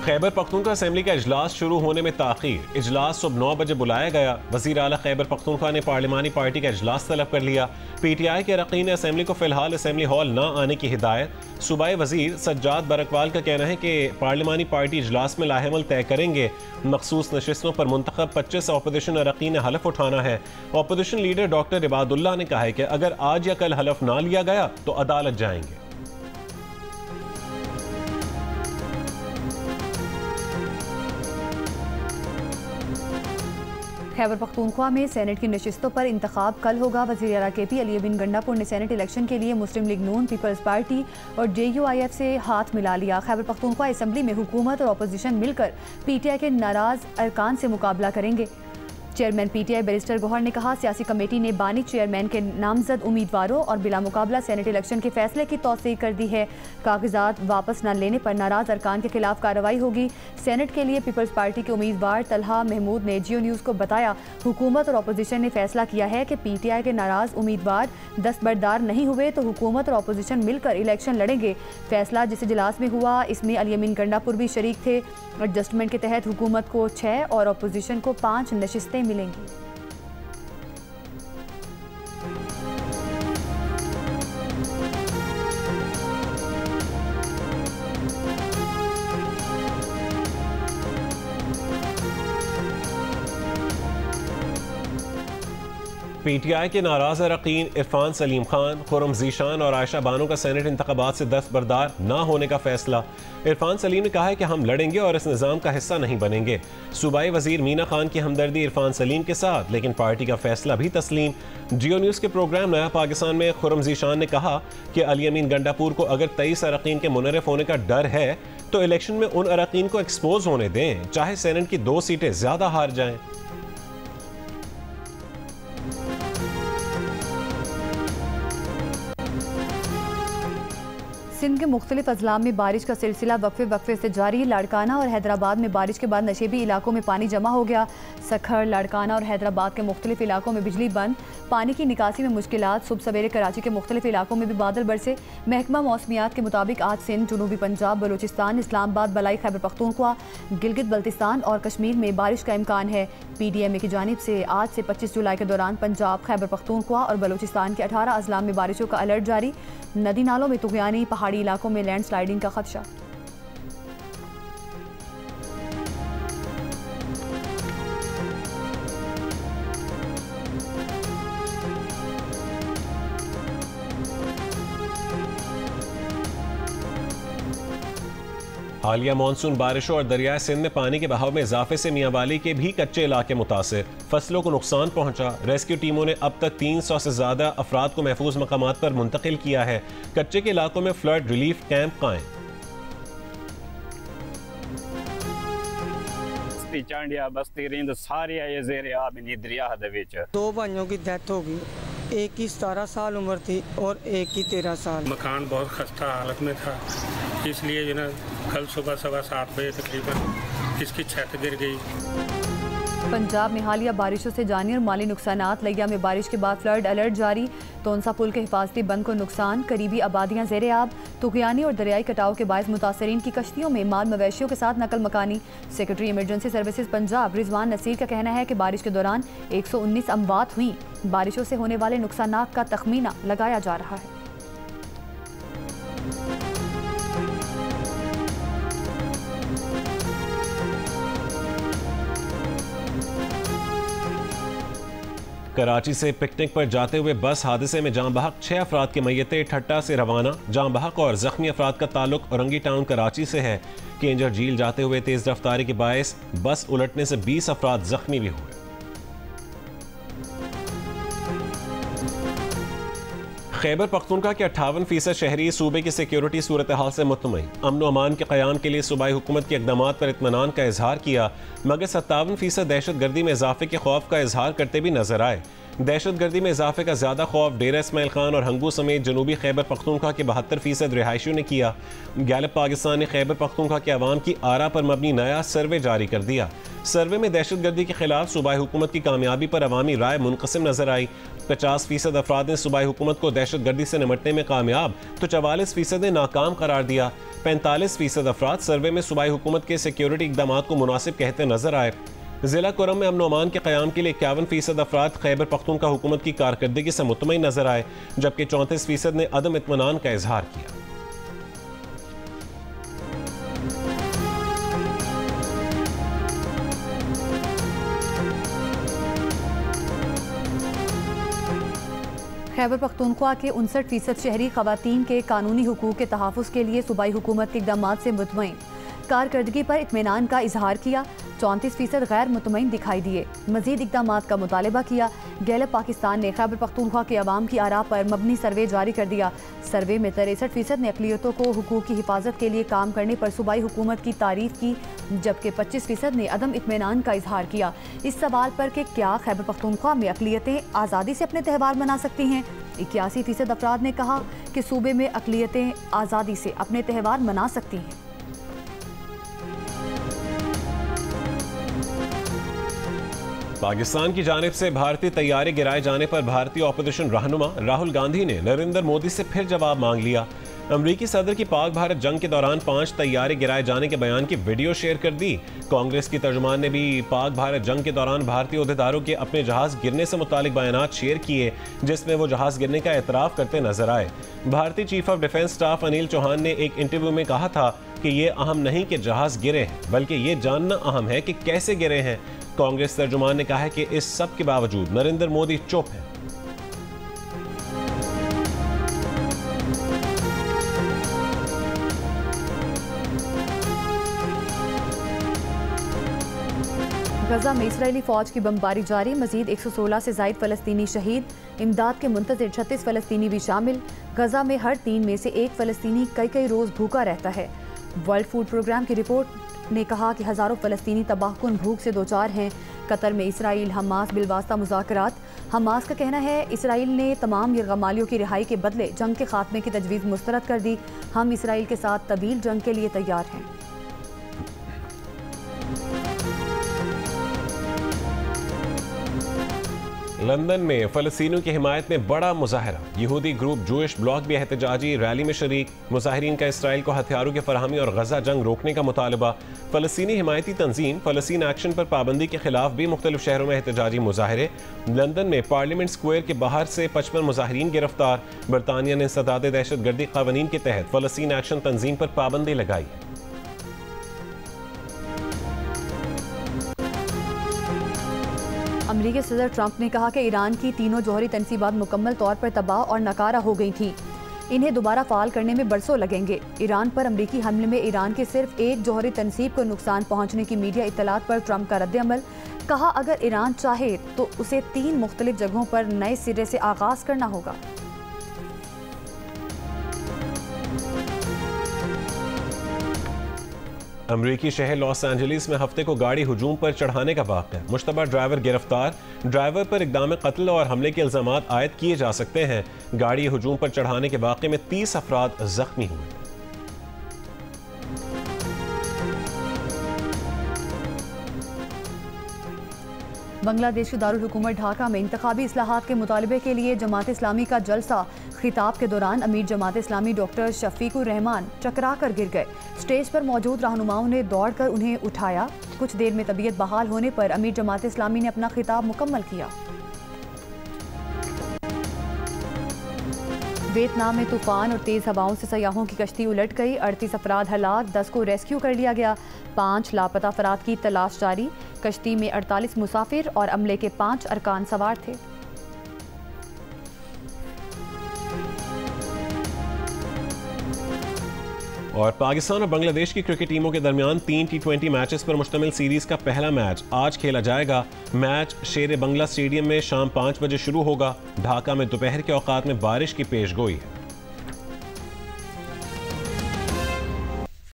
Khyber Pakhtunkhwa assembly का इजलास शुरू होने में ताखीर। इजलास सुबह 9 बजे बुलाया गया। वज़ीर आला खैबर पख्तूनख्वा ने पार्लिमानी पार्टी का इजलास तलब कर लिया। PTI के अरकान असेंबली को फिलहाल असेंबली हॉल न आने की हिदायत। सूबाई वज़ीर सज्जाद बरकवाल का कहना है कि पार्लिमानी पार्टी इजलास में लाहेमल तय करेंगे। मखसूस नशिस्तों पर मुंतखब 25 अपोजिशन अरकान हलफ उठाना है। अपोजिशन लीडर डॉक्टर इबादुल्लाह ने कहा है कि अगर आज या कल हलफ ना लिया गया तो अदालत जाएंगे। खैबर पख्तूनख्वा में सेनेट की नशिस्तों पर इंतखाब कल होगा। वज़ीर आला KP अली अमीन गंडापुर ने सेनेट इलेक्शन के लिए मुस्लिम लीग नून, पीपल्स पार्टी और JUIF से हाथ मिला लिया। खैबर पख्तूनख्वा असेंबली में हुकूमत और अपोजिशन मिलकर PTI के नाराज अरकान से मुकाबला करेंगे। चेयरमैन PTI बैरिस्टर गौहर ने कहा, सियासी कमेटी ने बानी चेयरमैन के नामजद उम्मीदवारों और बिला मुकाबला सेनेट इलेक्शन के फैसले की तौसीक कर दी है। कागजात वापस न लेने पर नाराज अरकान के खिलाफ कार्रवाई होगी। सेनेट के लिए पीपल्स पार्टी के उम्मीदवार तलहा महमूद ने जियो न्यूज़ को बताया, हुकूमत और अपोजिशन ने फैसला किया है कि PTI के नाराज उम्मीदवार दस्तबरदार नहीं हुए तो हुकूमत और अपोजिशन मिलकर इलेक्शन लड़ेंगे। फैसला जिस इजलास में हुआ इसमें अली अमीन गंडापुर भी शरीक थे। एडजस्टमेंट के तहत हुकूमत को 6 और अपोजिशन को 5 नशिस्तें मिलेंगी। PTI के नाराज अरकान इरफान सलीम खान, खुर्रम ज़ीशान और आयशा बानो का सेनेट इंतखाबात से दस्तबरदार न होने का फैसला। इरफान सलीम ने कहा है कि हम लड़ेंगे और इस निज़ाम का हिस्सा नहीं बनेंगे। सूबाई वज़ीर मीना खान की हमदर्दी इरफान सलीम के साथ, लेकिन पार्टी का फैसला भी तस्लीम। जियो न्यूज़ के प्रोग्राम नया पाकिस्तान में खुर्रम ज़ीशान ने कहा कि अली अमीन गंडापुर को अगर 23 अरकान के मुनर्रफ होने का डर है तो इलेक्शन में उन अरकान को एक्सपोज होने दें, चाहे सेनेट की 2 सीटें ज़्यादा हार जाएं। सिंध के मुख्तलिफ अजलाम में बारिश का सिलसिला वक्फे से जारी। लाड़काना और हैदराबाद में बारिश के बाद नशेबी इलाकों में पानी जमा हो गया। सखर, लाड़काना और हैदराबाद के मुख्तलिफ इलाकों में बिजली बंद। पानी की निकासी में मुश्किलात। सुबह सवेरे कराची के मुख्तलिफ इलाकों में भी बादल बरसे। महकमा मौसमियात के मुताबिक आज सिंध, जनूबी पंजाब, बलूचिस्तान, इस्लामाबाद, बलाई खैबर पख्तूनख्वा, गिलगित बल्तिस्तान और कश्मीर में बारिश का इम्कान है। PDMA की जानिब से आज से 25 जुलाई के दौरान पंजाब, खैबर पख्तूनख्वा और बलूचिस्तान के 18 अजलाम में बारिशों का अलर्ट जारी। नदी नालों में तुग़यानी, पहाड़ी इलाकों में लैंडस्लाइडिंग का खदशा। हालिया मानसून बारिशों और दरियाए सिंध में पानी के बहाव में इजाफे से मियांवाली के भी कच्चे इलाके मुतासिर। फसलों को नुकसान पहुंचा। रेस्क्यू टीमों ने अब तक 300 से ज्यादा अफराद को महफूज मकामात पर मुंतकिल किया है। कच्चे के इलाकों में फ्लड रिलीफ कैंप कायम। चांडिया, बस्ती, रिंद सारे आए ज़ेरे आब इन दरिया दे विच। 2 भाइयों की डेथ हो गई। एक की 17 साल उम्र थी और एक की 13 साल। मकान बहुत खस्ता हालत में था, इसलिए जो ना कल सुबह 7:15 बजे तकरीबन इसकी छत गिर गई। पंजाब में हालिया बारिशों से जानी और माली नुकसानात। लिया में बारिश के बाद फ्लड अलर्ट जारी। तोनसा पुल के हिफाजती बंद को नुकसान। करीबी आबादियां ज़ेरे आब। तुग़यानी और दरियाई कटाव के बायस मुतासरीन की कश्तियों में माल मवेशियों के साथ नकल मकानी। Secretary emergency services Punjab Rizwan Naseer का कहना है कि बारिश के दौरान 119 अमवात हुई। बारिशों से होने वाले नुकसानात का तखमीना लगाया जा रहा है। कराची से पिकनिक पर जाते हुए बस हादसे में जाँ बहक 6 अफराद की मैयतें ठट्टा से रवाना। जाँ बहक और जख्मी अफराद का ताल्लुक औरंगी टाउन कराची से है। केंजर झील जाते हुए तेज रफ्तारी के बायस बस उलटने से 20 अफराद जख्मी भी हुए। खैबर पख्तूनख्वा के 58% शहरी सूबे की सिक्योरिटी सूरत हाल से मुतमईन। अमन व अमान के क़याम के लिए सूबाई हुकूमत के इक़दामात पर इत्मीनान का इजहार किया, मगर 57% दहशत गर्दी में इजाफे के खौफ का इजहार करते भी नजर आए। दहशतगर्दी में इजाफे का ज़्यादा खौफ डेरा इस्माइल खान और हंगू समेत जनूबी खैबर पख्तूनख्वा के 72% रिहायशियों ने किया। गैलप पाकिस्तान ने खैबर पख्तूनख्वा के अवाम की आरा पर मबनी नया सर्वे जारी कर दिया। सर्वे में दहशतगर्दी के खिलाफ सूबाई हुकूमत की कामयाबी पर अवामी राय मुनक़सिम नजर आई। 50% अफराद ने सूबाई हुकूमत को दहशतगर्दी से निपटने में कामयाब तो 44% ने नाकाम करार दिया। 45% अफराद सर्वे में सूबाई हुकूमत के सिक्योरिटी इक़दाम को मुनासिब कहते नजर आए। जिला कुरम में अमन अमान के क़याम के लिए 51% अफराद खैबर पख्तूनख्वा हुकूमत की कारकर्दगी से मुतमईन नजर आए, जबकि 34% ने अदम इत्मीनान का इजहार किया। खैबर पख्तूनख्वा के 59% शहरी ख़वातीन के कानूनी हुकूक के तहफ़्फ़ुज़ के लिए सूबाई हुकूमत के इक़दामात से मुतमईन, कारकर्दगी पर इत्मीनान का इजहार किया। 34% गैर मुतमईन दिखाई दिए, मज़ीद इक़दामात का मुतालबा किया। गैलप पाकिस्तान ने खैबर पख्तूनख्वा के अवाम की आरा पर मबनी सर्वे जारी कर दिया। सर्वे में 63% ने अक़लियतों को हुकूक की हिफाजत के लिए काम करने पर सूबाई हुकूमत की तारीफ़ की, जबकि 25% ने अदम इत्मीनान का इजहार किया। इस सवाल पर कि क्या खैबर पख्तूनख्वा में अक़लियतें आज़ादी से अपने त्यौहार मना सकती हैं, 81% अफराद ने कहा कि सूबे में अक़लियतें आज़ादी से अपने त्यौहार मना सकती हैं। पाकिस्तान की जानिब से भारतीय तैयारे गिराए जाने पर भारतीय ऑपोजिशन रहनुमा राहुल गांधी ने नरेंद्र मोदी से फिर जवाब मांग लिया। अमरीकी सदर की पाक भारत जंग के दौरान 5 तैयारे गिराए जाने के बयान की वीडियो शेयर कर दी। कांग्रेस की तर्जुमान ने भी पाक भारत जंग के दौरान भारतीय ओहदेदारों के अपने जहाज गिरने से मुतालिक बयानात शेयर किए, जिसमें वो जहाज गिरने का एतराफ़ करते नजर आए। भारतीय chief of defence staff Anil Chauhan ने एक इंटरव्यू में कहा था कि ये अहम नहीं कि जहाज गिरे हैं, बल्कि ये जानना अहम है कि कैसे गिरे हैं। कांग्रेस तर्जुमान ने कहा है कि इस सब के बावजूद नरेंद्र मोदी चुप हैं। गजा में इसराइली फौज की बमबारी जारी, मजीद 116 से ज़ायद फ़लस्तीनी शहीद, इमदाद के मुंतज़िर 36 फ़लस्तीनी भी शामिल। गजा में हर 3 में से 1 फ़लस्तीनी कई रोज़ भूखा रहता है। वर्ल्ड फूड प्रोग्राम की रिपोर्ट ने कहा कि हज़ारों फ़लस्तीनी तबाहकुन भूख से दोचार हैं। कतर में इसराइल हमास बिलवास्ता मुज़ाकरात। हमास का कहना है इसराइल ने तमाम यरगमालियों की रिहाई के बदले जंग के खात्मे की तजवीज़ मुस्तरद कर दी। हम इसराइल के साथ तवील जंग के लिए तैयार हैं। लंदन में फ़लस्तीनियों की हिमायत में बड़ा मुजाहरा, यहूदी ग्रुप जूइश ब्लॉक भी एहतजाजी रैली में शरीक। मुजाहिरीन का इसराइल को हथियारों की फराहमी और गजा जंग रोकने का मुतालबा। फ़लस्तीनी हिमायती तंजीम फ़लस्तीन एक्शन पर पाबंदी के खिलाफ भी मुख्तलिफ शहरों में एहतजाजी मुजाहरे। लंदन में पार्लियामेंट स्क्वायर के बाहर से 55 मुजाहिरीन गिरफ्तार। बरतानिया ने सदाद दहशतगर्दी कानून के तहत फ़लस्तीन एक्शन तंजीम पर पाबंदी लगाई। अमरीकी सदर ट्रंप ने कहा कि ईरान की तीनों जौहरी तनसीबात मुकम्मल तौर पर तबाह और नाकारा हो गई थी, इन्हें दोबारा फाल करने में बरसों लगेंगे। ईरान पर अमरीकी हमले में ईरान के सिर्फ एक जौहरी तनसीब को नुकसान पहुंचने की मीडिया इत्तलात पर ट्रंप का रद्द-ए-अमल। कहा अगर ईरान चाहे तो उसे 3 मुख्तलिफ जगहों पर नए सिरे से आगाज करना होगा। अमरीकी शहर लॉस एंजलिस में हफ्ते को गाड़ी हुजूम पर चढ़ाने का वाक़या, मुश्तबा ड्राइवर गिरफ्तार। ड्राइवर पर इक़दाम कत्ल और हमले के इल्ज़ामात आयद किए जा सकते हैं। गाड़ी हुजूम पर चढ़ाने के वाक़े में 30 अफराद जख्मी हुए। बांग्लादेश के दारुल हुकूमत ढाका में इंतखाबी इस्लाहात के मुतालबे के लिए जमात इस्लामी का जलसा। खिताब के दौरान अमीर जमात इस्लामी डॉक्टर शफीकुर रहमान चकरा कर गिर गए। स्टेज पर मौजूद रहनुमाओं ने दौड़कर उन्हें उठाया। कुछ देर में तबीयत बहाल होने पर अमीर जमात इस्लामी ने अपना खिताब मुकम्मल किया। वियतनाम में तूफान और तेज हवाओं से सयाहों की कश्ती उलट गई। 38 अफराद हलाक, 10 को रेस्क्यू कर लिया गया। 5 लापता अफराद की तलाश जारी। कश्ती में 48 मुसाफिर और अमले के 5 अरकान सवार थे। और पाकिस्तान और बांग्लादेश की क्रिकेट टीमों के दरमियान 3 T20 मैचेस पर मुश्तमिल सीरीज का पहला मैच आज खेला जाएगा। मैच शेर बंगला स्टेडियम में शाम 5 बजे शुरू होगा। ढाका में दोपहर के औकात में बारिश की पेशगोई है।